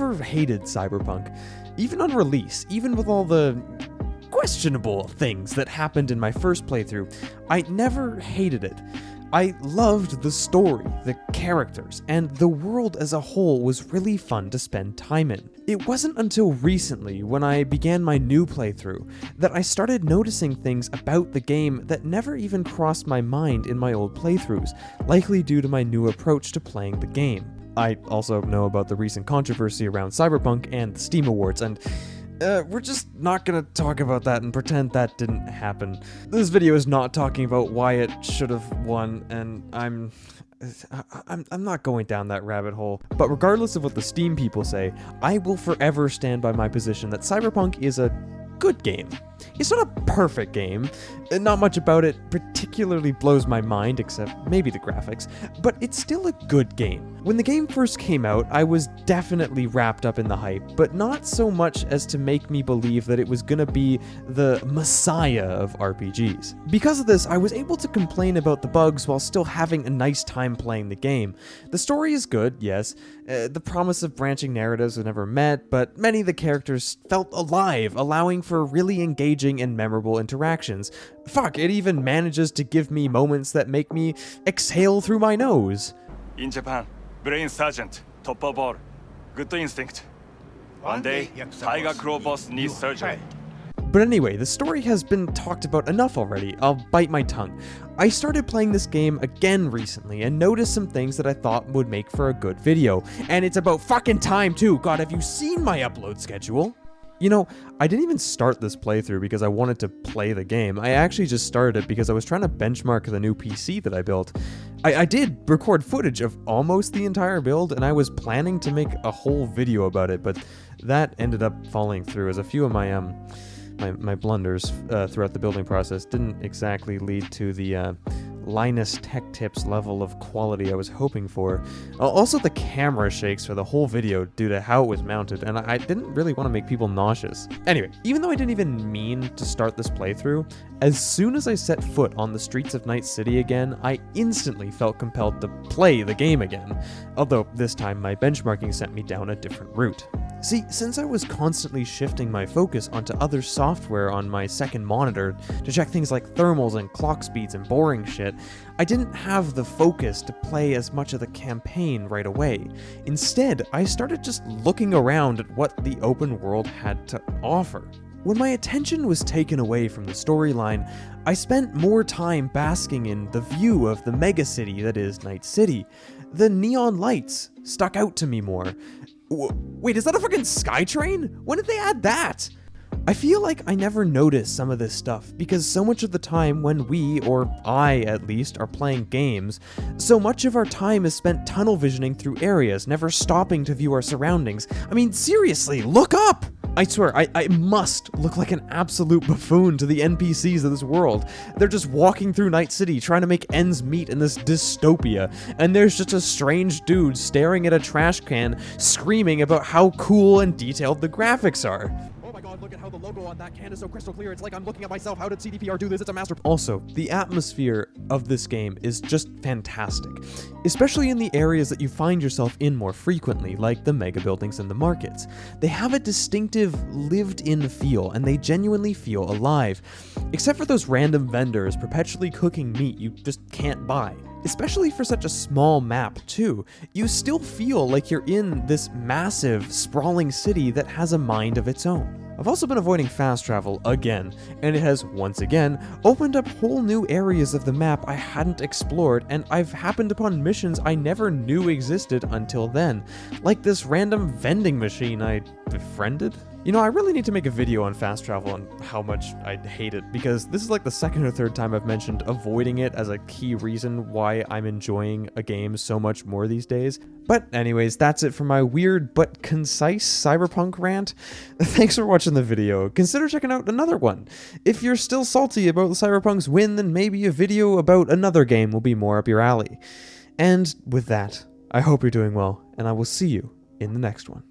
never hated Cyberpunk. Even on release, even with all the questionable things that happened in my first playthrough, I never hated it. I loved the story, the characters, and the world as a whole was really fun to spend time in. It wasn't until recently, when I began my new playthrough, that I started noticing things about the game that never even crossed my mind in my old playthroughs, likely due to my new approach to playing the game. I also know about the recent controversy around Cyberpunk and the Steam Awards, and we're just not gonna talk about that and pretend that didn't happen. This video is not talking about why it should have won, and I'm not going down that rabbit hole. But regardless of what the Steam people say, I will forever stand by my position that Cyberpunk is a good game. It's not a perfect game, not much about it particularly blows my mind except maybe the graphics, but it's still a good game. When the game first came out, I was definitely wrapped up in the hype, but not so much as to make me believe that it was gonna be the messiah of RPGs. Because of this, I was able to complain about the bugs while still having a nice time playing the game. The story is good, yes, the promise of branching narratives was never met, but many of the characters felt alive, allowing for really engaging and memorable interactions. Fuck, it even manages to give me moments that make me exhale through my nose. In Japan, Brain Sergeant, top of all, good instinct. One day, Tiger Claw boss needs surgery. But anyway, the story has been talked about enough already, I'll bite my tongue. I started playing this game again recently and noticed some things that I thought would make for a good video. And it's about fucking time too, god, have you seen my upload schedule? You know, I didn't even start this playthrough because I wanted to play the game. I actually just started it because I was trying to benchmark the new PC that I built. I did record footage of almost the entire build, and I was planning to make a whole video about it, but that ended up falling through as a few of my blunders throughout the building process didn't exactly lead to the Linus Tech Tips level of quality I was hoping for. Also, the camera shakes for the whole video due to how it was mounted, and I didn't really want to make people nauseous. Anyway, even though I didn't even mean to start this playthrough, as soon as I set foot on the streets of Night City again, I instantly felt compelled to play the game again, although this time my benchmarking sent me down a different route. See, since I was constantly shifting my focus onto other software on my second monitor to check things like thermals and clock speeds and boring shit, I didn't have the focus to play as much of the campaign right away. Instead, I started just looking around at what the open world had to offer. When my attention was taken away from the storyline, I spent more time basking in the view of the megacity that is Night City. The neon lights stuck out to me more. Wait, is that a fucking SkyTrain? When did they add that? I feel like I never noticed some of this stuff because so much of the time when we, or I at least, are playing games, so much of our time is spent tunnel visioning through areas, never stopping to view our surroundings. I mean, seriously, look up! I swear, I must look like an absolute buffoon to the NPCs of this world. They're just walking through Night City trying to make ends meet in this dystopia, and there's just a strange dude staring at a trash can, screaming about how cool and detailed the graphics are. Oh my god, look at how the logo on that can is so crystal clear. It's like I'm looking at myself. How did CDPR do this? It's a master. Also, the atmosphere of this game is just fantastic, especially in the areas that you find yourself in more frequently, like the mega buildings and the markets. They have a distinctive lived-in feel, and they genuinely feel alive, except for those random vendors perpetually cooking meat you just can't buy. Especially for such a small map, too. You still feel like you're in this massive, sprawling city that has a mind of its own. I've also been avoiding fast travel again, and it has, once again, opened up whole new areas of the map I hadn't explored, and I've happened upon missions I never knew existed until then, like this random vending machine I befriended? You know, I really need to make a video on fast travel and how much I hate it, because this is like the second or third time I've mentioned avoiding it as a key reason why I'm enjoying a game so much more these days. But anyways, that's it for my weird but concise Cyberpunk rant. Thanks for watching the video. Consider checking out another one. If you're still salty about Cyberpunk's win, then maybe a video about another game will be more up your alley. And with that, I hope you're doing well, and I will see you in the next one.